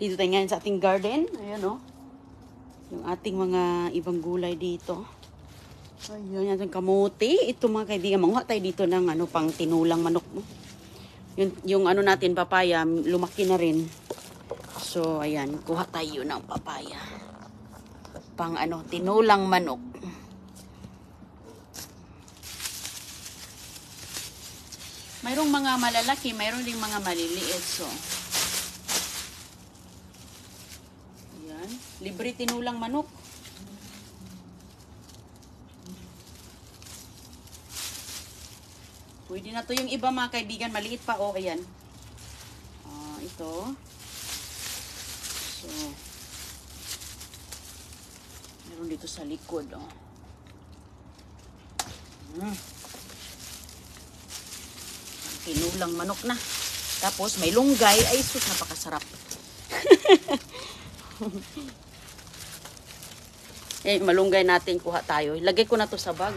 Dito tayo ngayon sa ating garden. Ayan o. Yung ating mga ibang gulay dito. Ayun, yung ating kamote. Ito mga kaibigan, manguha tayo dito ng ano, pang tinulang manok mo. Yung ano natin, papaya, lumaki na rin. So, ayan, kuha tayo ng papaya. Pang ano, tinulang manok. Mayroong mga malalaki, mayroong ding mga maliliit. So, ayan, libre tinulang manok. Pwede na to yung iba mga kaibigan, maliit pa. Oh, ayan. Ito. So, meron dito sa likod. Oh. Tinulang manok na. Tapos may lunggay. Ay, sus, napakasarap. Malunggay natin, kuha tayo. Lagay ko na to sa bag.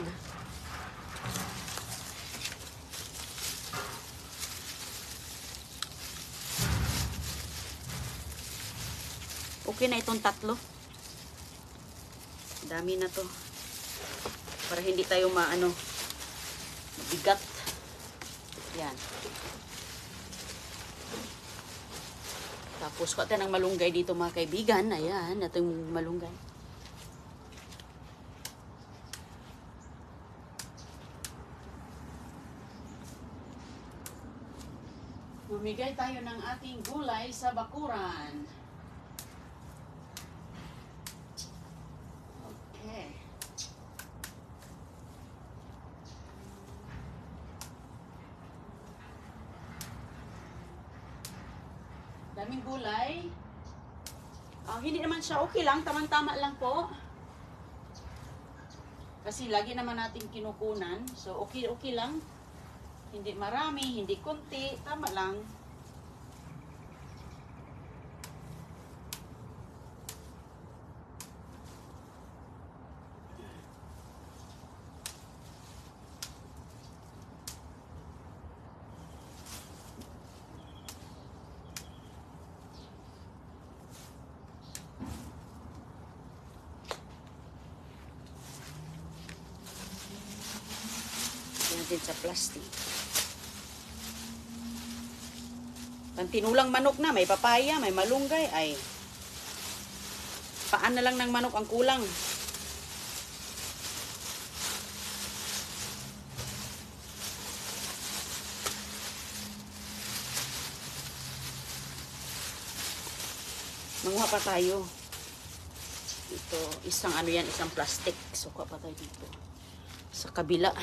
Okay na itong tatlo. Dami na to. Para hindi tayo mabigat. Yan. Tapos kuha tayo ng malunggay dito mga kaibigan. Ayan, ito yung malunggay. Bumigay tayo ng ating gulay sa bakuran. Okay. Daming gulay. Hindi naman siya okay lang. Tamang-tama lang po. Kasi lagi naman natin kinukunan. So, okay lang. Hindi marami, hindi konti. Tama lang. Natin sa plastic. Tinulang manok na, may papaya, may malunggay, ay paan na lang ng manok ang kulang. Manguha pa tayo. Ito, isang isang plastic. So, kuha pa tayo dito. Sa kabila.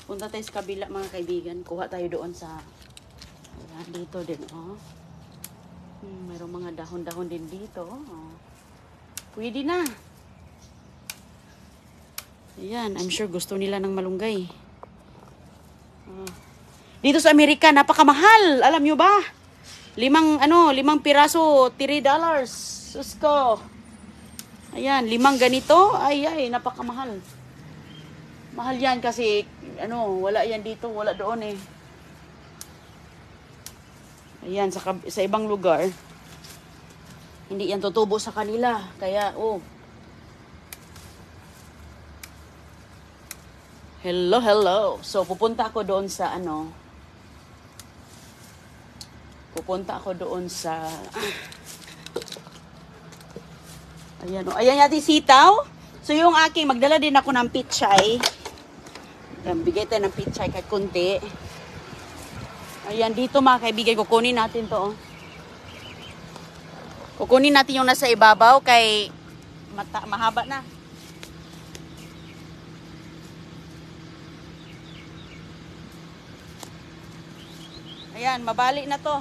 Punta tayo sa kabila mga kaibigan. Kuha tayo doon sa ayan, dito din. Oh. Mayroong mga dahon-dahon din dito. Oh. Pwede na. Ayan, I'm sure gusto nila ng malunggay. Oh. Dito sa Amerika, napakamahal. Alam nyo ba? 5 piraso, $3. Sus ko. Ayan, 5 ganito. Ay, napakamahal. Mahal yan kasi, wala yan dito, wala doon eh. Ayan, sa ibang lugar, hindi yan tutubo sa kanila. Kaya, Hello. So, pupunta ako doon sa ayan natin sitaw. So, yung aking, magdala din ako ng pichay. Ayan, bigay tayo ng pichay kahit kunti. Ayan, dito mga kaibigan, kukunin natin to. Kukunin natin yung nasa ibabaw kay mahaba na. Ayan, mabali na to.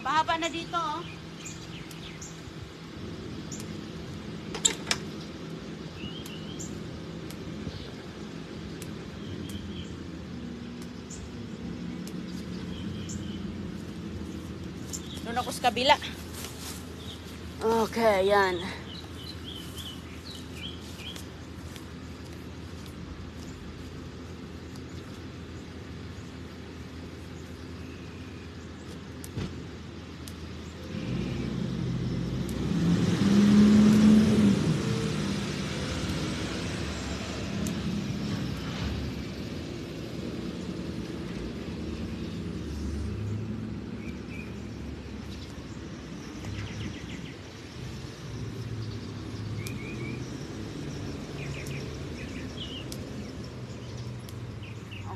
Haba-haba na dito, oh. Doon ako sa kabila. Okay, yan.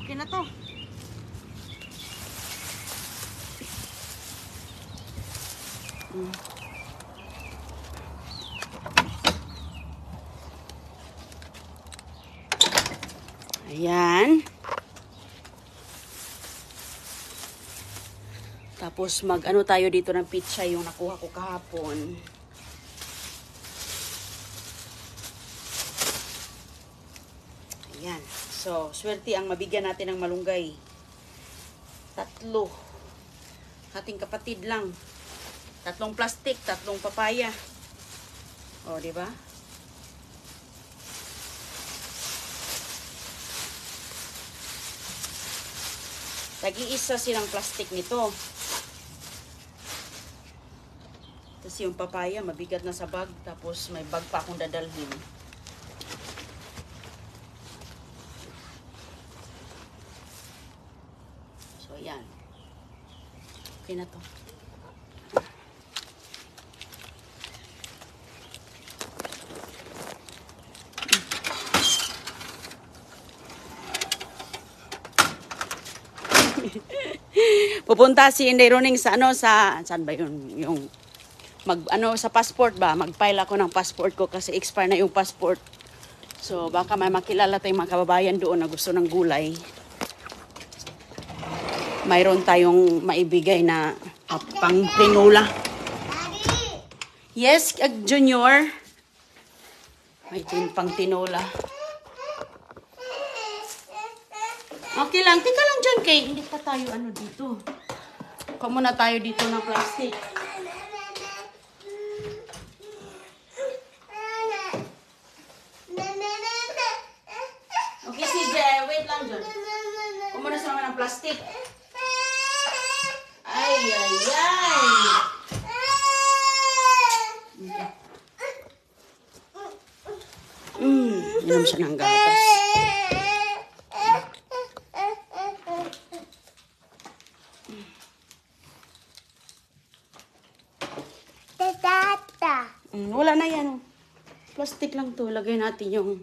Okay na to. Ayan. Tapos mag-ano tayo dito ng pizza yung nakuha ko kahapon. Ayan. So, swerte ang mabigyan natin ng malunggay. 3. Ating kapatid lang. 3 plastic, 3 papaya. O, di ba? Tag-iisa silang plastic nito. Tapos yung papaya, mabigat na sa bag. Tapos may bag pa akong dadalhin. Yan. Okay na to. Pupunta si Inday Roning sa saan ba yun? Yung sa passport ba? Mag-file ako ng passport ko kasi expire na yung passport. So baka may makilala tayong mga kababayan doon na gusto ng gulay. Mayroon tayong maibigay na pang tinola. Yes, Junior. May pang tinola. Okay lang. Tika lang dyan, kay. Hindi pa tayo dito. Kuha muna tayo dito ng plastic. Okay, CJ. Wait lang dyan. Kuha muna sa mga ng plastic. Ay, ay, ay. Inom siya ng gatas. Wala na yan. Plastic lang to. Lagay natin yung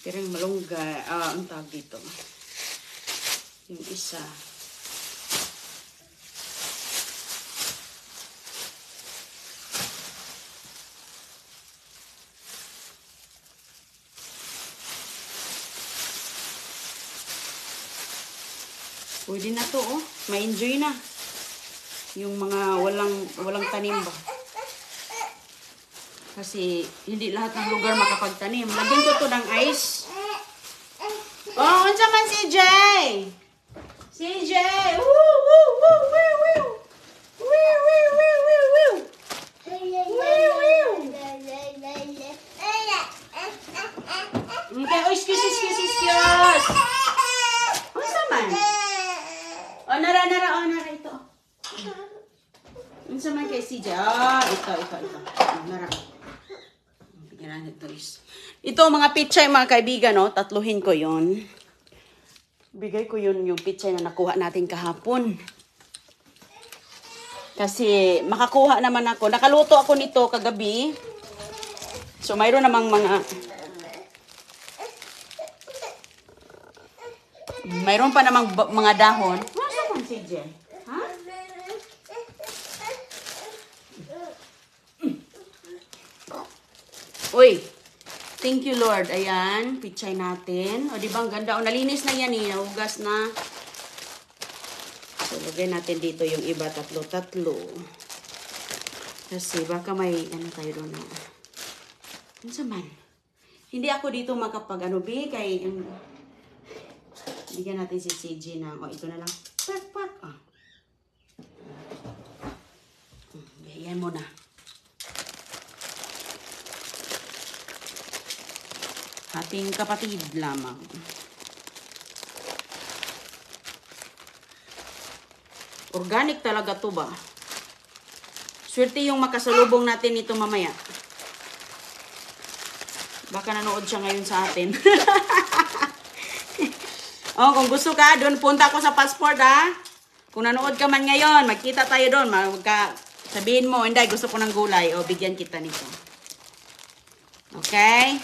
pirang malunggay. Ang tawag dito. Yung isa. Pwede na to, oh. Ma-enjoy na. Yung mga walang tanim ba. Kasi hindi lahat ng lugar makapagtanim. Lagyan ko to ng ice. Oh, unsa man si Jay? CJ! Woo! Woo! Woo! Woo! Woo! Woo! Woo! Woo! Woo! Woo! Okay, oh, excuse. Unsa man? Oh, nara ito. Unsa man kay CJ? Ito. Nara. Bigyan natin ito is. Ito mga pichay mga kaibigan, no? Tatluhin ko yon. Bigay ko yun yung pichay na nakuha natin kahapon. Kasi makakuha naman ako. Nakaluto ako nito kagabi. So mayroon namang mayroon pa namang mga dahon. Ano man si Jen? Ha? Uy! Thank you, Lord. Ayan, pichay natin. O, di ba ang ganda? O, nalinis na yan eh. Nahugas na. Lagay natin dito yung iba, tatlo-tatlo. Kasi baka may, ano tayo doon na. Ano saman? Hindi ako dito makapag, kay, bigyan natin si CJ ng, ito na lang. Pak. Ayan mo na. Ating kapatid lamang. Organic talaga to ba? Swerte yung makasalubong natin nito mamaya. Baka nanood siya ngayon sa atin. Kung gusto ka, doon punta ako sa passport ha. Kung nanood ka man ngayon, magkita tayo doon. Sabihin mo, hindi, gusto ko ng gulay. Bigyan kita nito. Okay?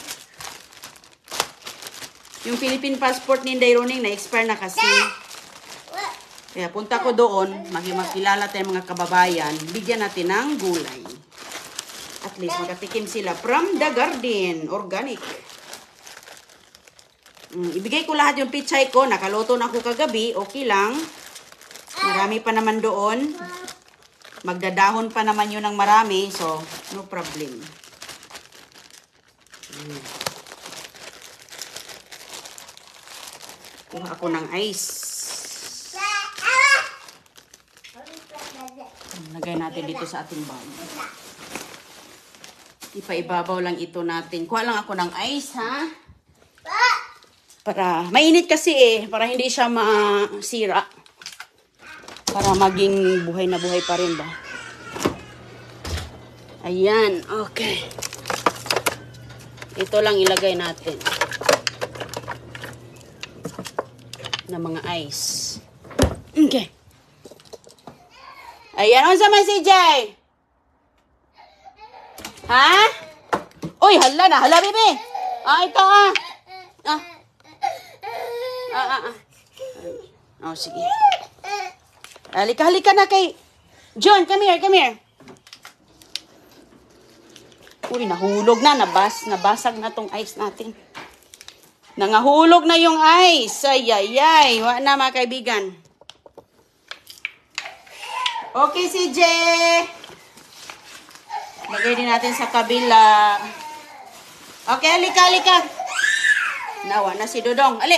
Yung Philippine passport ni Inday Roning, na-expire na kasi. Kaya punta ko doon, makilala tayong mga kababayan, bigyan natin ng gulay. At least makatikim sila from the garden, organic. Ibigay ko lahat yung pichay ko, nakaluto na ako kagabi, okay lang. Marami pa naman doon. Magdadahon pa naman yun ng marami, so no problem. Kuha ako ng ice. Lagay natin dito sa ating bag. Ipaibabaw lang ito natin. Kuha lang ako ng ice, ha? Para, mainit kasi para hindi siya masira. Para maging buhay na buhay pa rin ba? Ayan, okay. Ito lang ilagay natin. Na mga ice. Okay. Ayan, ano sa man CJ? Ha? Uy, hala na. Hala, bebe. Ito sige. Halika na kay... John, come here. Uy, nahulog na. Nabasag na tong ice natin. Nangahulog na yung ice. Ay. Wala na mga kaibigan. Okay, CJ. Lagay din natin sa kabila. Okay, halika. Nawa na si Dodong. Ali.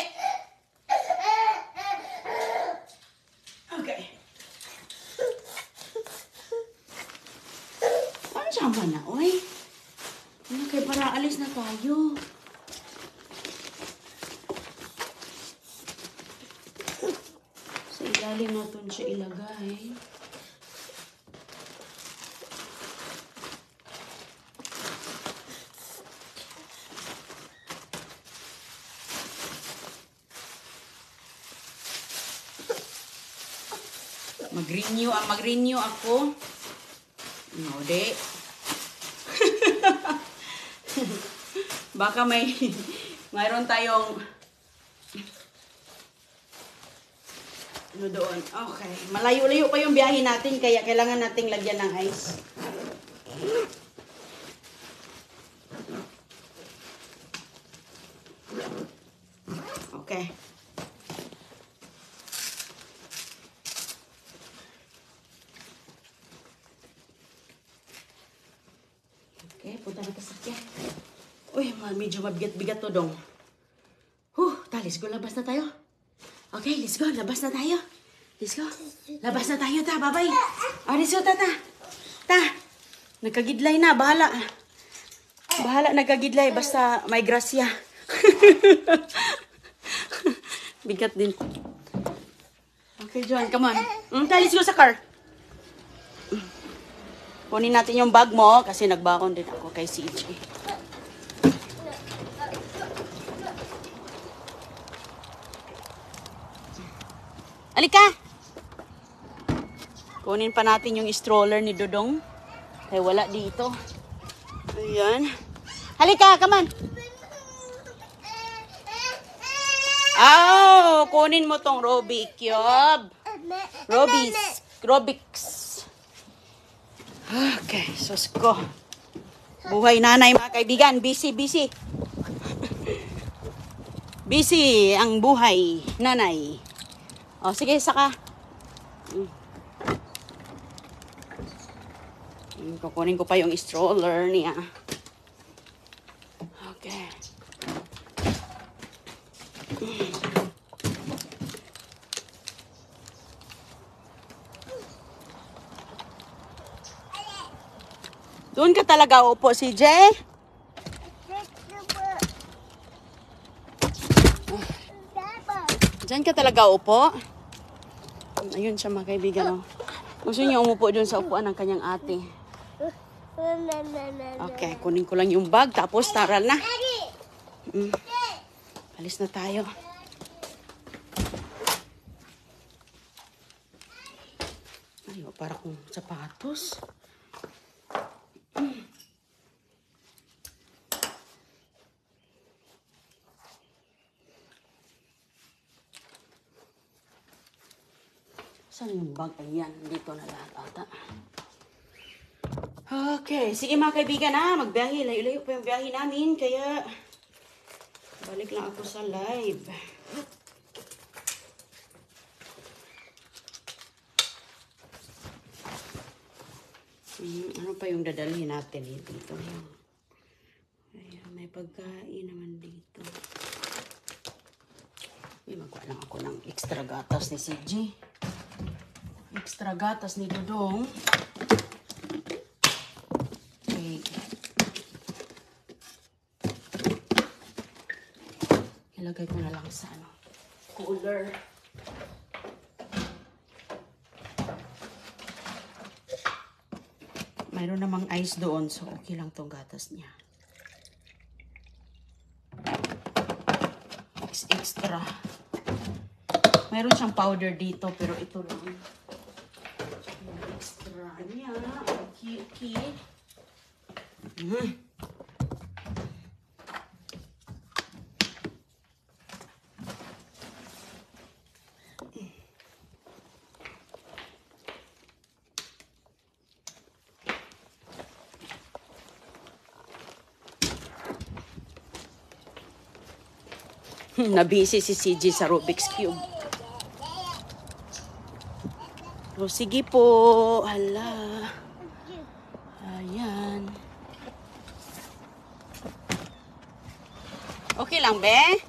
Okay. Ano siya ba na, oy? Okay, para alis na tayo. Sa ilalim natin siya ilagay. Mag-renew ako. No, de. Baka mayroon tayong doon. Okay. Malayo-layo pa yung biyahe natin, kaya kailangan nating lagyan ng ice. Okay. Okay, punta na kasakyan. Uy, medyo mabigat-bigat to dong. Let's go, labas na tayo. Okay, let's go, labas na tayo. Let's go. Labas na tayo, ta, bye-bye. Let's go, ta. Nagkagidlay na, bahala. Nagkagidlay, basta may grasya. Bigat din. Okay, John, come on. Let's go sa car. Kunin natin yung bag mo kasi nagbakon din ako kay CJ. Alika! Kunin pa natin yung stroller ni Dodong. Kaya wala dito. Ayan. Halika, come on! Kunin mo tong Rubik Cube. Rubik's. Okay, sus ko. Buhay nanay mga kaibigan. Busy. Busy ang buhay nanay. Sige, saka. Kukunin ko pa yung stroller niya. Okay. Doon ka talaga upo, CJ? Diyan ka talaga upo? Ayun siya mga kaibigan. Oh. Gusto niya umupo doon sa upuan ng kanyang ate. Okay, kunin ko lang yung bag tapos taral na. Alis na tayo. Ayo, para kung sapatos. Saan yung bag? Ayan, dito na lahat ata. Okay, sige mga kaibigan ha, magbiyahe. Layo-layo pa yung biyahe namin, kaya balik lang ako sa live. Ano pa yung dadalhin natin dito? Ayan, may pagkain naman dito. Magkuha lang ako ng extra gatas ni CJ. Extra gatas ni Dodong. Okay. Ilagay ko na lang sa cooler. Mayroon namang ice doon, so okay lang tong gatas niya. Extra. Mayroon siyang powder dito, pero ito lang. Extra niya. Okay. Nabisi si CJ sa Rubik's Cube. O, sige po. Hala. Ayan. Okay lang, be?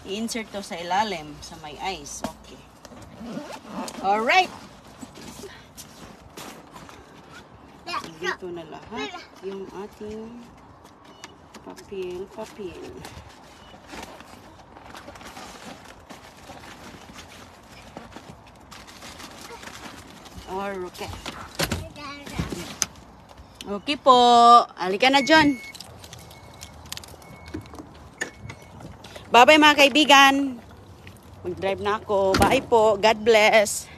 I-insert to sa ilalim, sa may ice. Okay. Alright. Dito na lahat yung ating papel. Okay. Okay po. Halika na, John. Bye-bye mga kaibigan. Mag-drive na ako. Bye po. God bless.